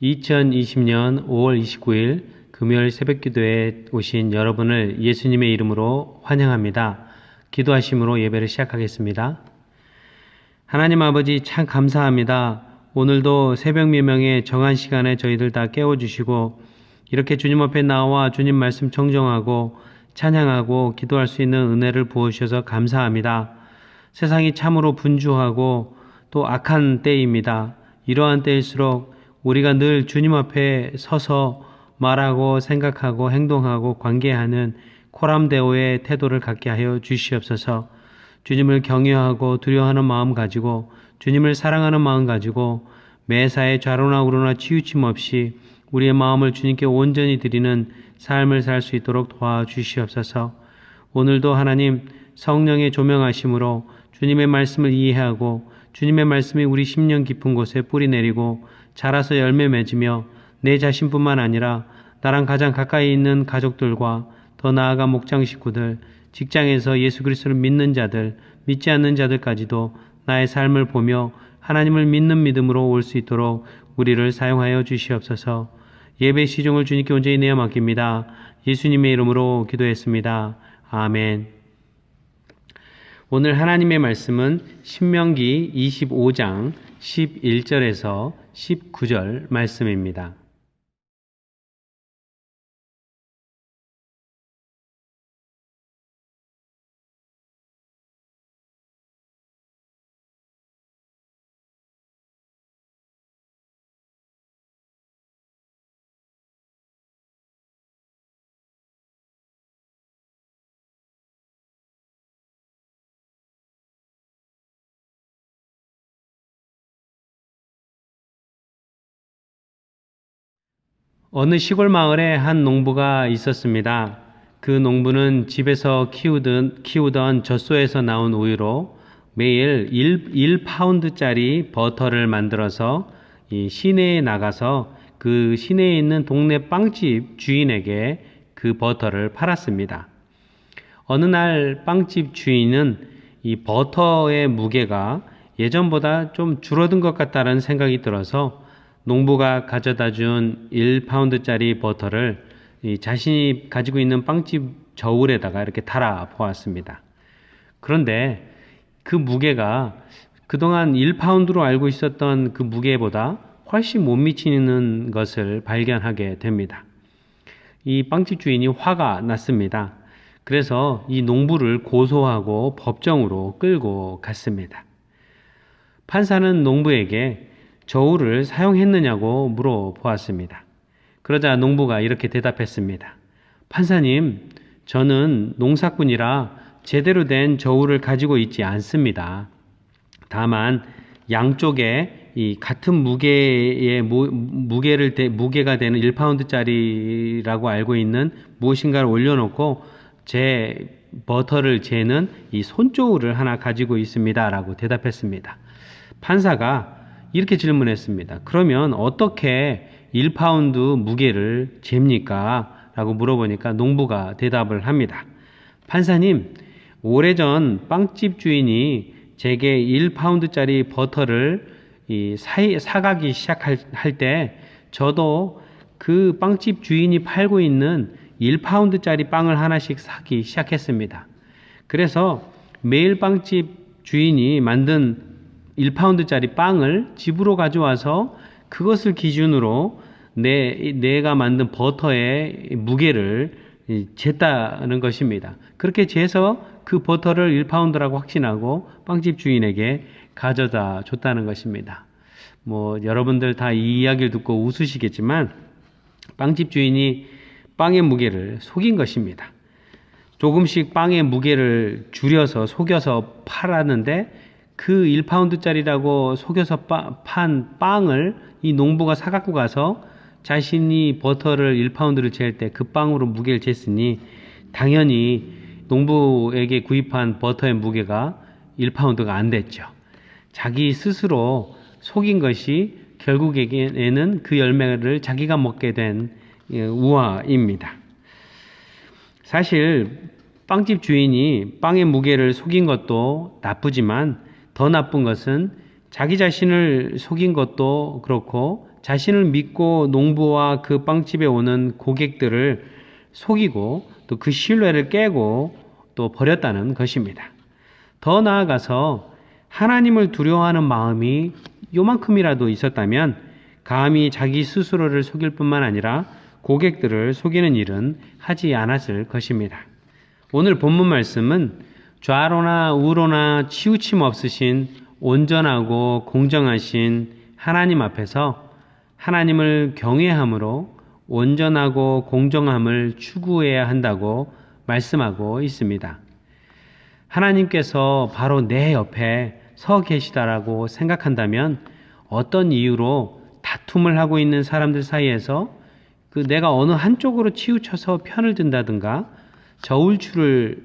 2020년 5월 29일 금요일 새벽기도에 오신 여러분을 예수님의 이름으로 환영합니다. 기도하심으로 예배를 시작하겠습니다. 하나님 아버지 참 감사합니다. 오늘도 새벽 미명의 정한 시간에 저희들 다 깨워주시고 이렇게 주님 앞에 나와 주님 말씀 청정하고 찬양하고 기도할 수 있는 은혜를 부어주셔서 감사합니다. 세상이 참으로 분주하고 또 악한 때입니다. 이러한 때일수록 우리가 늘 주님 앞에 서서 말하고 생각하고 행동하고 관계하는 코람데오의 태도를 갖게 하여 주시옵소서. 주님을 경외하고 두려워하는 마음 가지고 주님을 사랑하는 마음 가지고 매사에 좌로나 우로나 치우침 없이 우리의 마음을 주님께 온전히 드리는 삶을 살 수 있도록 도와주시옵소서. 오늘도 하나님 성령의 조명하심으로 주님의 말씀을 이해하고 주님의 말씀이 우리 심령 깊은 곳에 뿌리 내리고 자라서 열매 맺으며 내 자신뿐만 아니라 나랑 가장 가까이 있는 가족들과 더 나아가 목장 식구들, 직장에서 예수 그리스도를 믿는 자들, 믿지 않는 자들까지도 나의 삶을 보며 하나님을 믿는 믿음으로 올 수 있도록 우리를 사용하여 주시옵소서. 예배 시종을 주님께 온전히 내어 맡깁니다. 예수님의 이름으로 기도했습니다. 아멘. 오늘 하나님의 말씀은 신명기 25장 11절에서 19절 말씀입니다. 어느 시골 마을에 한 농부가 있었습니다. 그 농부는 집에서 키우던 젖소에서 나온 우유로 매일 1파운드짜리 버터를 만들어서 이 시내에 나가서 그 시내에 있는 동네 빵집 주인에게 그 버터를 팔았습니다. 어느 날 빵집 주인은 이 버터의 무게가 예전보다 좀 줄어든 것 같다는 생각이 들어서 농부가 가져다 준 1파운드짜리 버터를 자신이 가지고 있는 빵집 저울에다가 이렇게 달아 보았습니다. 그런데 그 무게가 그동안 1파운드로 알고 있었던 그 무게보다 훨씬 못 미치는 것을 발견하게 됩니다. 이 빵집 주인이 화가 났습니다. 그래서 이 농부를 고소하고 법정으로 끌고 갔습니다. 판사는 농부에게 저울을 사용했느냐고 물어보았습니다. 그러자 농부가 이렇게 대답했습니다. 판사님, 저는 농사꾼이라 제대로 된 저울을 가지고 있지 않습니다. 다만 양쪽에 이 같은 무게가 되는 1파운드짜리라고 알고 있는 무엇인가를 올려놓고 제 버터를 재는 이 손저울을 하나 가지고 있습니다. 라고 대답했습니다. 판사가 이렇게 질문했습니다. 그러면 어떻게 1파운드 무게를 잽니까? 라고 물어보니까 농부가 대답을 합니다. 판사님, 오래전 빵집 주인이 제게 1파운드짜리 버터를 사가기 시작할 때 저도 그 빵집 주인이 팔고 있는 1파운드짜리 빵을 하나씩 사기 시작했습니다. 그래서 매일 빵집 주인이 만든 1파운드짜리 빵을 집으로 가져와서 그것을 기준으로 내가 만든 버터의 무게를 쟀다는 것입니다. 그렇게 재서 그 버터를 1파운드라고 확신하고 빵집 주인에게 가져다 줬다는 것입니다. 여러분들 다 이 이야기를 듣고 웃으시겠지만 빵집 주인이 빵의 무게를 속인 것입니다. 조금씩 빵의 무게를 줄여서 속여서 팔았는데 그 1파운드짜리라고 속여서 판 빵을 이 농부가 사갖고 가서 자신이 버터를 1파운드를 잴 때 그 빵으로 무게를 쟀으니 당연히 농부에게 구입한 버터의 무게가 1파운드가 안 됐죠. 자기 스스로 속인 것이 결국에는 그 열매를 자기가 먹게 된 우화입니다. 사실 빵집 주인이 빵의 무게를 속인 것도 나쁘지만 더 나쁜 것은 자기 자신을 속인 것도 그렇고 자신을 믿고 농부와 그 빵집에 오는 고객들을 속이고 또 그 신뢰를 깨고 또 버렸다는 것입니다. 더 나아가서 하나님을 두려워하는 마음이 요만큼이라도 있었다면 감히 자기 스스로를 속일 뿐만 아니라 고객들을 속이는 일은 하지 않았을 것입니다. 오늘 본문 말씀은 좌로나 우로나 치우침 없으신 온전하고 공정하신 하나님 앞에서 하나님을 경외함으로 온전하고 공정함을 추구해야 한다고 말씀하고 있습니다. 하나님께서 바로 내 옆에 서 계시다라고 생각한다면 어떤 이유로 다툼을 하고 있는 사람들 사이에서 내가 어느 한쪽으로 치우쳐서 편을 든다든가 저울추를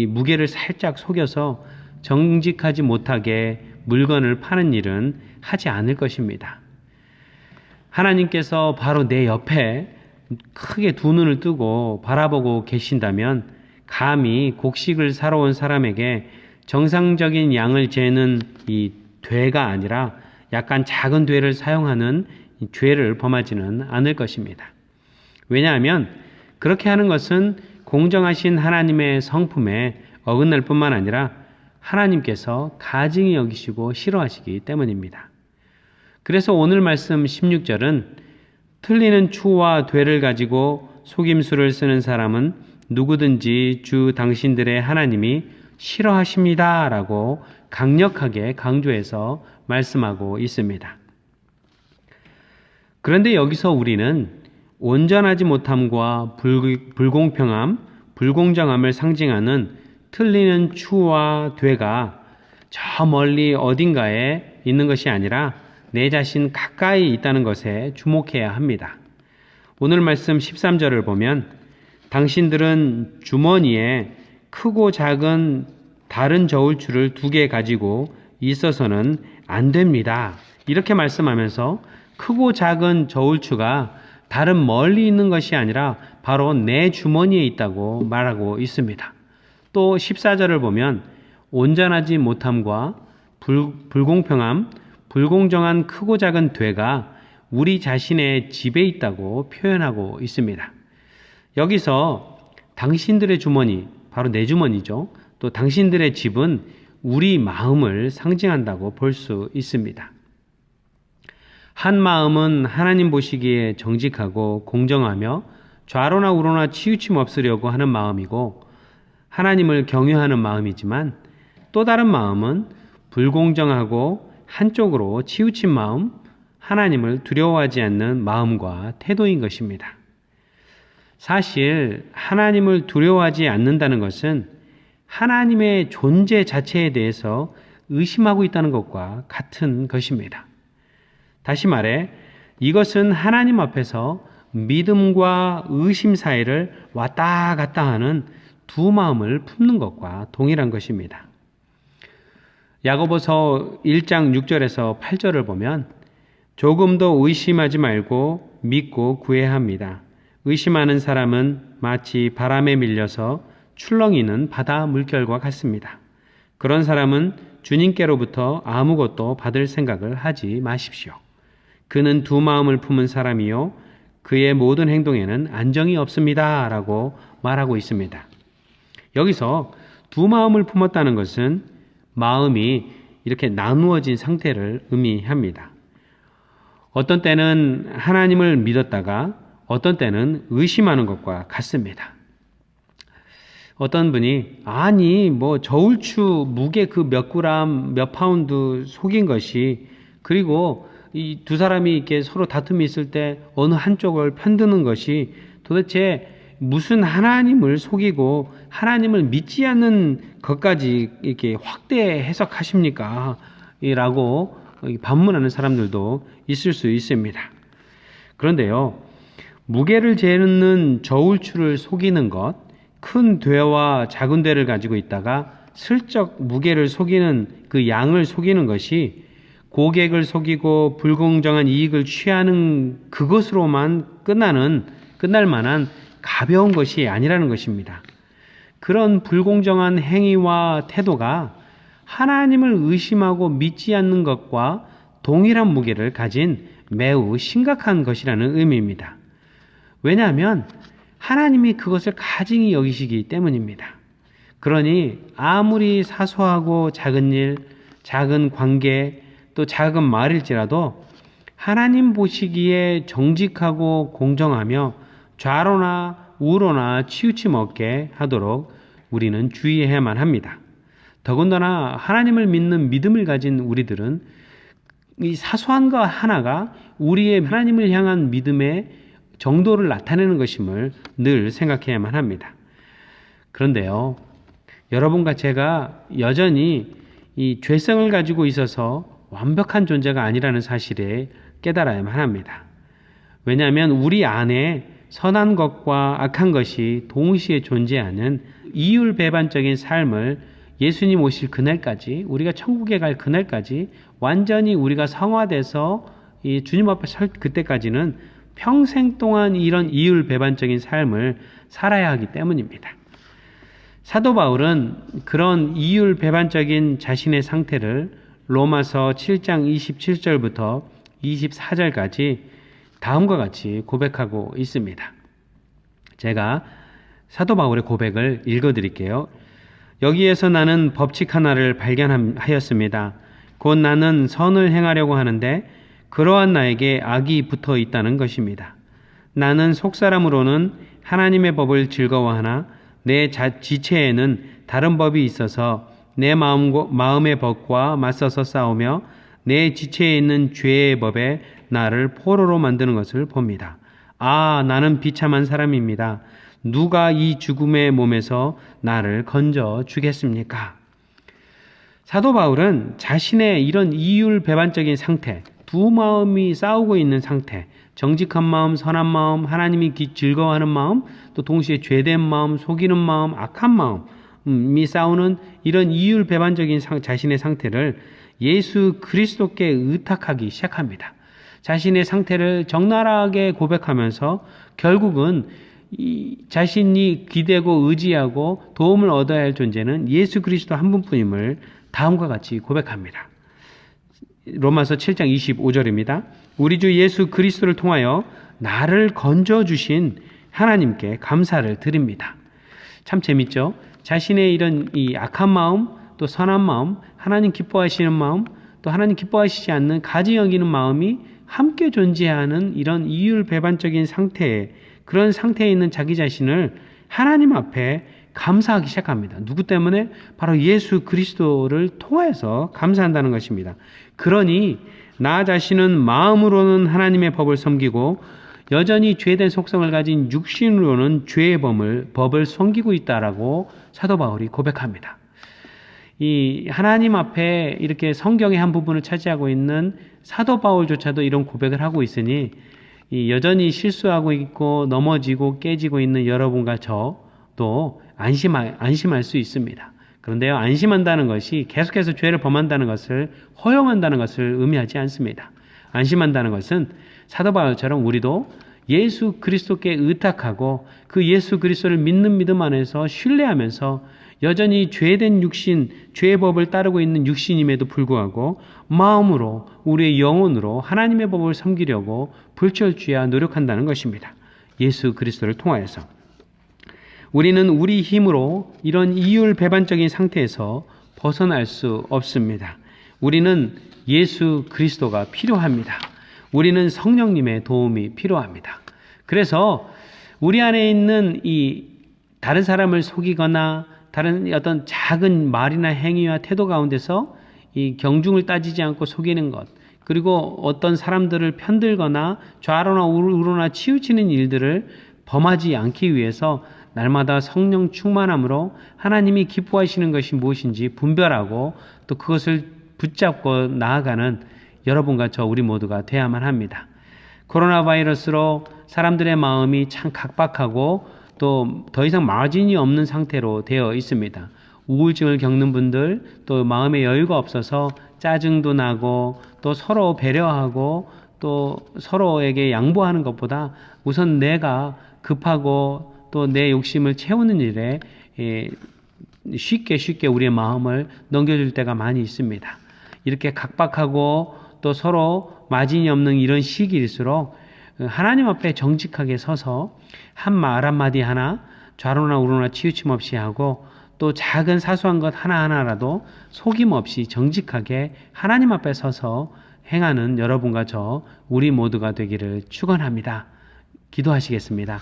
무게를 살짝 속여서 정직하지 못하게 물건을 파는 일은 하지 않을 것입니다. 하나님께서 바로 내 옆에 크게 두 눈을 뜨고 바라보고 계신다면 감히 곡식을 사러 온 사람에게 정상적인 양을 재는 이 되가 아니라 약간 작은 되를 사용하는 죄를 범하지는 않을 것입니다. 왜냐하면 그렇게 하는 것은 공정하신 하나님의 성품에 어긋날 뿐만 아니라 하나님께서 가증히 여기시고 싫어하시기 때문입니다. 그래서 오늘 말씀 16절은 틀리는 추와 되를 가지고 속임수를 쓰는 사람은 누구든지 주 당신들의 하나님이 싫어하십니다 라고 강력하게 강조해서 말씀하고 있습니다. 그런데 여기서 우리는 온전하지 못함과 불공평함, 불공정함을 상징하는 틀리는 추와 되가 저 멀리 어딘가에 있는 것이 아니라 내 자신 가까이 있다는 것에 주목해야 합니다. 오늘 말씀 13절을 보면 당신들은 주머니에 크고 작은 다른 저울추를 2개 가지고 있어서는 안 됩니다. 이렇게 말씀하면서 크고 작은 저울추가 다른 멀리 있는 것이 아니라 바로 내 주머니에 있다고 말하고 있습니다. 또 14절을 보면 온전하지 못함과 불공평함, 불공정한 크고 작은 되가 우리 자신의 집에 있다고 표현하고 있습니다. 여기서 당신들의 주머니, 바로 내 주머니죠. 또 당신들의 집은 우리 마음을 상징한다고 볼 수 있습니다. 한 마음은 하나님 보시기에 정직하고 공정하며 좌로나 우로나 치우침 없으려고 하는 마음이고 하나님을 경외하는 마음이지만 또 다른 마음은 불공정하고 한쪽으로 치우친 마음, 하나님을 두려워하지 않는 마음과 태도인 것입니다. 사실 하나님을 두려워하지 않는다는 것은 하나님의 존재 자체에 대해서 의심하고 있다는 것과 같은 것입니다. 다시 말해 이것은 하나님 앞에서 믿음과 의심 사이를 왔다 갔다 하는 두 마음을 품는 것과 동일한 것입니다. 야고보서 1장 6절에서 8절을 보면 조금도 의심하지 말고 믿고 구해야 합니다. 의심하는 사람은 마치 바람에 밀려서 출렁이는 바다 물결과 같습니다. 그런 사람은 주님께로부터 아무것도 받을 생각을 하지 마십시오. 그는 두 마음을 품은 사람이요 그의 모든 행동에는 안정이 없습니다 라고 말하고 있습니다. 여기서 두 마음을 품었다는 것은 마음이 이렇게 나누어진 상태를 의미합니다. 어떤 때는 하나님을 믿었다가 어떤 때는 의심하는 것과 같습니다. 어떤 분이 아니 저울추 무게 그 몇 그램 몇 파운드 속인 것이 그리고 이 두 사람이 이렇게 서로 다툼이 있을 때 어느 한쪽을 편드는 것이 도대체 무슨 하나님을 속이고 하나님을 믿지 않는 것까지 이렇게 확대 해석하십니까? 라고 반문하는 사람들도 있을 수 있습니다. 그런데요, 무게를 재는 저울추를 속이는 것, 큰 되와 작은 되를 가지고 있다가 슬쩍 무게를 속이는 그 양을 속이는 것이 고객을 속이고 불공정한 이익을 취하는 그것으로만 끝날 만한 가벼운 것이 아니라는 것입니다. 그런 불공정한 행위와 태도가 하나님을 의심하고 믿지 않는 것과 동일한 무게를 가진 매우 심각한 것이라는 의미입니다. 왜냐하면 하나님이 그것을 가증히 여기시기 때문입니다. 그러니 아무리 사소하고 작은 일, 작은 관계, 또 작은 말일지라도 하나님 보시기에 정직하고 공정하며 좌로나 우로나 치우침 없게 하도록 우리는 주의해야만 합니다. 더군다나 하나님을 믿는 믿음을 가진 우리들은 이 사소한 것 하나가 우리의 하나님을 향한 믿음의 정도를 나타내는 것임을 늘 생각해야만 합니다. 그런데요, 여러분과 제가 여전히 이 죄성을 가지고 있어서 완벽한 존재가 아니라는 사실에 깨달아야만 합니다. 왜냐하면 우리 안에 선한 것과 악한 것이 동시에 존재하는 이율배반적인 삶을 예수님 오실 그날까지, 우리가 천국에 갈 그날까지 완전히 우리가 성화돼서 이 주님 앞에 설 그때까지는 평생 동안 이런 이율배반적인 삶을 살아야 하기 때문입니다. 사도 바울은 그런 이율배반적인 자신의 상태를 로마서 7장 27절부터 24절까지 다음과 같이 고백하고 있습니다. 제가 사도 바울의 고백을 읽어드릴게요. 여기에서 나는 법칙 하나를 발견하였습니다. 곧 나는 선을 행하려고 하는데 그러한 나에게 악이 붙어 있다는 것입니다. 나는 속사람으로는 하나님의 법을 즐거워하나 내 지체에는 다른 법이 있어서 내 마음의 법과 맞서서 싸우며 내 지체에 있는 죄의 법에 나를 포로로 만드는 것을 봅니다. 아, 나는 비참한 사람입니다. 누가 이 죽음의 몸에서 나를 건져 주겠습니까? 사도 바울은 자신의 이런 이율배반적인 상태, 두 마음이 싸우고 있는 상태, 정직한 마음, 선한 마음, 하나님이 즐거워하는 마음, 또 동시에 죄된 마음, 속이는 마음, 악한 마음이 싸우는 이런 이율배반적인 자신의 상태를 예수 그리스도께 의탁하기 시작합니다. 자신의 상태를 적나라하게 고백하면서 결국은 자신이 기대고 의지하고 도움을 얻어야 할 존재는 예수 그리스도 한 분뿐임을 다음과 같이 고백합니다. 로마서 7장 25절입니다. 우리 주 예수 그리스도를 통하여 나를 건져주신 하나님께 감사를 드립니다. 참 재밌죠? 자신의 이런 이 악한 마음, 또 선한 마음, 하나님 기뻐하시는 마음, 또 하나님 기뻐하시지 않는 가지 여기는 마음이 함께 존재하는 이런 이율배반적인 상태에, 그런 상태에 있는 자기 자신을 하나님 앞에 감사하기 시작합니다. 누구 때문에? 바로 예수 그리스도를 통해서 감사한다는 것입니다. 그러니 나 자신은 마음으로는 하나님의 법을 섬기고 여전히 죄된 속성을 가진 육신으로는 죄의 법을 섬기고 있다라고 사도 바울이 고백합니다. 이 하나님 앞에 이렇게 성경의 한 부분을 차지하고 있는 사도 바울조차도 이런 고백을 하고 있으니 여전히 실수하고 있고 넘어지고 깨지고 있는 여러분과 저도 안심할 수 있습니다. 그런데요, 안심한다는 것이 계속해서 죄를 범한다는 것을 허용한다는 것을 의미하지 않습니다. 안심한다는 것은 사도 바울처럼 우리도 예수 그리스도께 의탁하고 그 예수 그리스도를 믿는 믿음 안에서 신뢰하면서 여전히 죄된 육신, 죄의 법을 따르고 있는 육신임에도 불구하고 마음으로, 우리의 영혼으로 하나님의 법을 섬기려고 불철주야 노력한다는 것입니다. 예수 그리스도를 통하여서. 우리는 우리 힘으로 이런 이율배반적인 상태에서 벗어날 수 없습니다. 우리는 예수 그리스도가 필요합니다. 우리는 성령님의 도움이 필요합니다. 그래서 우리 안에 있는 이 다른 사람을 속이거나 다른 어떤 작은 말이나 행위와 태도 가운데서 이 경중을 따지지 않고 속이는 것, 그리고 어떤 사람들을 편들거나 좌로나 우로나 치우치는 일들을 범하지 않기 위해서 날마다 성령 충만함으로 하나님이 기뻐하시는 것이 무엇인지 분별하고 또 그것을 붙잡고 나아가는 여러분과 저 우리 모두가 돼야만 합니다. 코로나 바이러스로 사람들의 마음이 참 각박하고 또 더 이상 마진이 없는 상태로 되어 있습니다. 우울증을 겪는 분들, 또 마음의 여유가 없어서 짜증도 나고 또 서로 배려하고 또 서로에게 양보하는 것보다 우선 내가 급하고 또 내 욕심을 채우는 일에 쉽게 우리의 마음을 넘겨줄 때가 많이 있습니다. 이렇게 각박하고 또 서로 마진이 없는 이런 시기일수록 하나님 앞에 정직하게 서서 한 말 한마디 하나 좌로나 우로나 치우침 없이 하고 또 작은 사소한 것 하나하나라도 속임 없이 정직하게 하나님 앞에 서서 행하는 여러분과 저 우리 모두가 되기를 축원합니다. 기도하시겠습니다.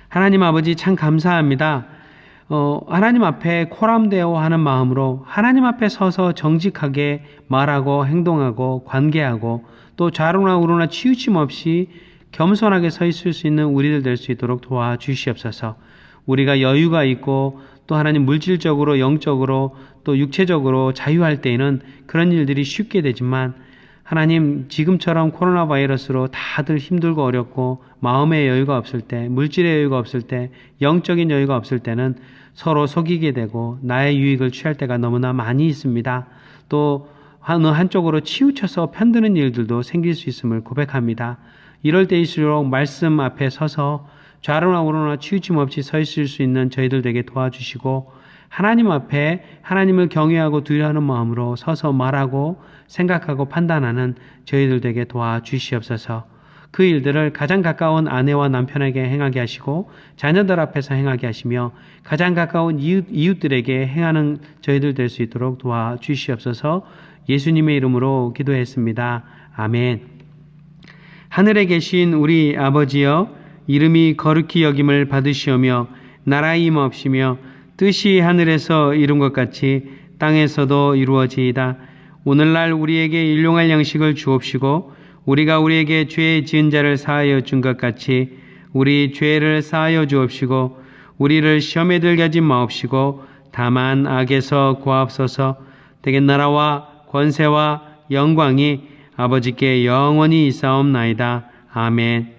하나님 아버지 참 감사합니다. 하나님 앞에 코람되어 마음으로 하나님 앞에 서서 정직하게 말하고 행동하고 관계하고 또 좌로나 우로나 치우침 없이 겸손하게 서 있을 수 있는 우리들 될 수 있도록 도와주시옵소서. 우리가 여유가 있고 또 하나님 물질적으로 영적으로 또 육체적으로 자유할 때에는 그런 일들이 쉽게 되지만 하나님 지금처럼 코로나 바이러스로 다들 힘들고 어렵고 마음의 여유가 없을 때, 물질의 여유가 없을 때, 영적인 여유가 없을 때는 서로 속이게 되고 나의 유익을 취할 때가 너무나 많이 있습니다. 또 어느 한쪽으로 치우쳐서 편드는 일들도 생길 수 있음을 고백합니다. 이럴 때일수록 말씀 앞에 서서 좌로나 우로나 치우침 없이 서 있을 수 있는 저희들 되게 도와주시고 하나님 앞에 하나님을 경외하고 두려워하는 마음으로 서서 말하고 생각하고 판단하는 저희들 되게 도와주시옵소서. 그 일들을 가장 가까운 아내와 남편에게 행하게 하시고 자녀들 앞에서 행하게 하시며 가장 가까운 이웃들에게 행하는 저희들 될 수 있도록 도와주시옵소서. 예수님의 이름으로 기도했습니다. 아멘. 하늘에 계신 우리 아버지여, 이름이 거룩히 여김을 받으시오며 나라의 임하옵시며 뜻이 하늘에서 이룬 것 같이 땅에서도 이루어지이다. 오늘날 우리에게 일용할 양식을 주옵시고 우리가 우리에게 죄 지은 자를 사하여 준 것 같이 우리 죄를 사하여 주옵시고 우리를 시험에 들게 하지 마옵시고 다만 악에서 구하옵소서. 대개 나라와 권세와 영광이 아버지께 영원히 있사옵나이다. 아멘.